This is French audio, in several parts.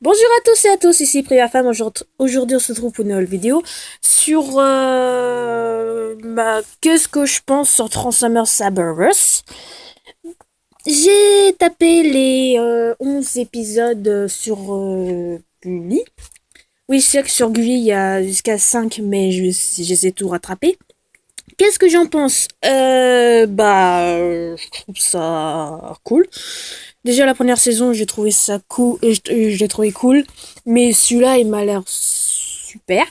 Bonjour à tous et à tous, ici Priya Femme. Aujourd'hui, on se retrouve pour une nouvelle vidéo sur qu'est-ce que je pense sur Transformers Cyberverse. J'ai tapé les 11 épisodes sur Gulli. Oui, je sais que sur Gulli, il y a jusqu'à 5, mais j'essaie de tout rattraper. Qu'est-ce que j'en pense je trouve ça cool. Déjà, la première saison, j'ai trouvé ça cool, je l'ai trouvé cool, mais celui-là, il m'a l'air super.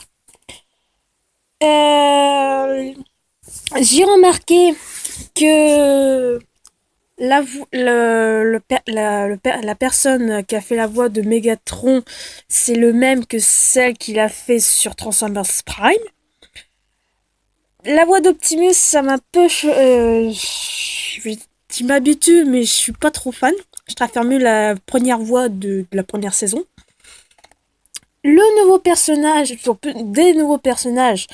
Euh, j'ai remarqué que la personne qui a fait la voix de Megatron, c'est le même que celle qu'il a fait sur Transformers Prime. La voix d'Optimus, ça m'a peu... je m'habitue, mais je suis pas trop fan. Je préfère mieux la première voix de la première saison. Le nouveau personnage, des nouveaux personnages,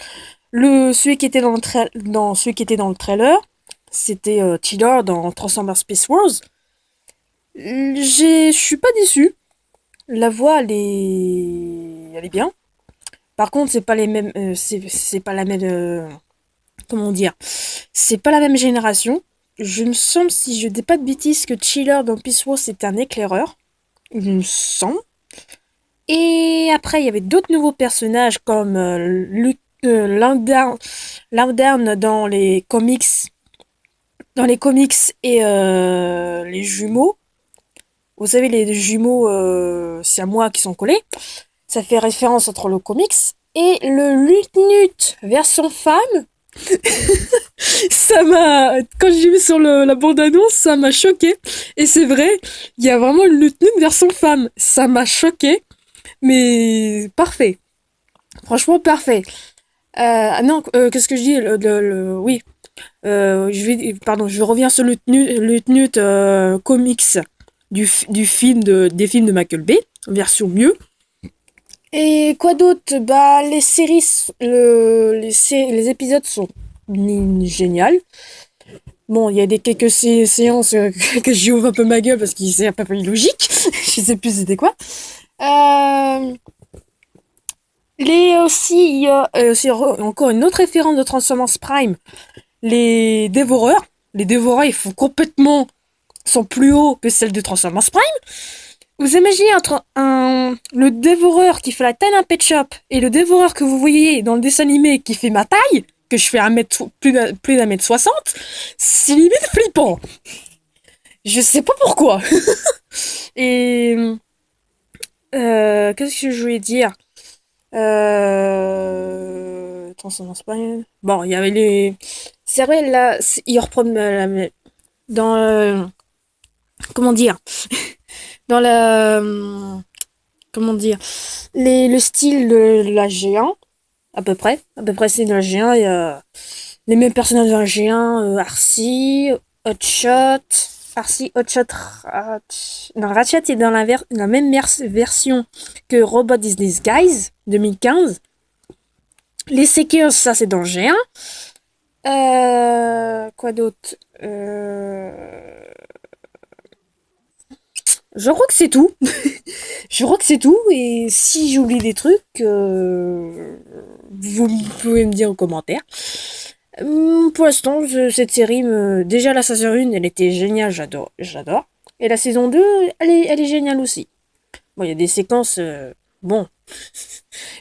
celui qui était celui qui était dans le trailer, c'était Chiller dans Transformers Space Wars. Je suis pas déçu. La voix, elle est bien. Par contre, c'est pas les mêmes, c'est pas la même, comment dire, c'est pas la même génération. Je me semble, si je dis pas de bêtises, que Chiller dans Peace Wars c'était un éclaireur. Je me sens. Et après, il y avait d'autres nouveaux personnages comme Loudern dans les comics et les jumeaux. Vous savez, les jumeaux c'est à moi qui sont collés. Ça fait référence entre le comics et le Lutnut version femme. Quand j'ai vu sur la bande-annonce, ça m'a choqué. Et c'est vrai, il y a vraiment le Lutnut version femme. Ça m'a choqué, mais parfait. Franchement, parfait. Non, qu'est-ce que je dis oui, je reviens sur le Tnut comics des films de Michael Bay, version mieux. Et quoi d'autre? Bah, les séries, les épisodes sont géniales. Bon, il y a des quelques séances que j'ouvre un peu ma gueule parce que c'est un peu illogique. Je sais plus c'était quoi. Euh, il y a encore une autre référence de Transformers Prime. Les dévoreurs. Les dévoreurs, ils font complètement, sont plus hauts que celles de Transformers Prime. Vous imaginez le dévoreur qui fait la taille d'un pet shop et le dévoreur que vous voyez dans le dessin animé qui fait ma taille, que je fais plus d'un mètre 60, c'est limite flippant. Je sais pas pourquoi. Et qu'est-ce que je voulais dire? Transcendance pas. Bon, il y avait les. C'est vrai, là, ils reprennent dans. Comment dire? Dans la. Comment dire? Le style de la G1, à peu près. À peu près, c'est de la G1. Il y a les mêmes personnages de la G1, Arcee, Hotshot. Arcee, Hotshot, non, Ratchet est dans la même version que Robot is Disguise 2015. Les Seekers, ça c'est dans G1. Quoi d'autre? Je crois que c'est tout. Je crois que c'est tout. Et si j'oublie des trucs, vous pouvez me dire en commentaire. Pour l'instant, cette série, déjà la saison 1, elle était géniale, j'adore. Et la saison 2, elle est géniale aussi. Bon, il y a des séquences, bon,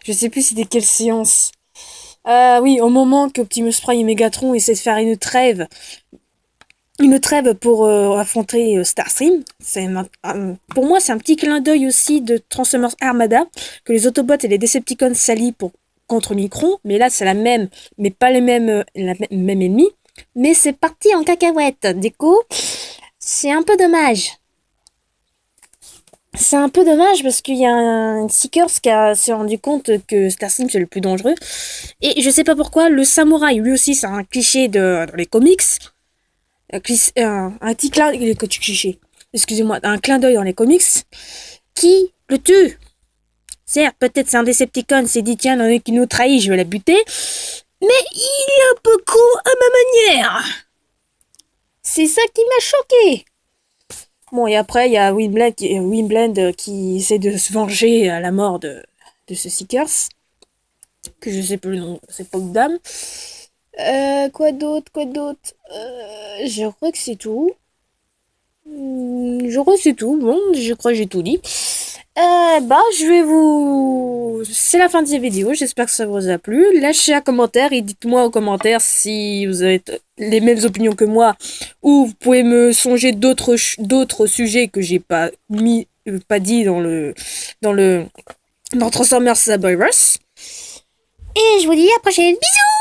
je sais plus c'était quelle séance. Ah oui, au moment qu'Optimus Prime et Megatron essaient de faire une trêve pour affronter Starscream. Pour moi, c'est un petit clin d'œil aussi de Transformers Armada, que les Autobots et les Decepticons s'allient contre Micron, mais là c'est la même, mais pas les mêmes, même ennemi. Mais c'est parti en cacahuète. Du coup, c'est un peu dommage. C'est un peu dommage parce qu'il y a un Seekers qui s'est rendu compte que Starscream c'est le plus dangereux. Et je sais pas pourquoi, le samouraï, lui aussi, c'est un cliché dans les comics. Un petit cliché. Excusez-moi, un clin d'œil dans les comics. Qui le tue? Certes, peut-être c'est un Decepticon, c'est dit tiens, il y en a qui nous trahit, je vais la buter. Mais il est un peu con à ma manière. C'est ça qui m'a choqué. Bon, et après, il y a Wimbledon qui essaie de se venger à la mort de ce Seekers, que je sais plus le nom, c'est pas une dame. Quoi d'autre, quoi d'autre? Je crois que c'est tout. Je crois que c'est tout. Bon, je crois que j'ai tout dit. Je vais vous... C'est la fin de cette vidéo, j'espère que ça vous a plu. Lâchez un commentaire et dites-moi en commentaire si vous avez les mêmes opinions que moi ou vous pouvez me songer d'autres sujets que j'ai pas pas dit dans Transformers Cyberverse. Et je vous dis à la prochaine. Bisous!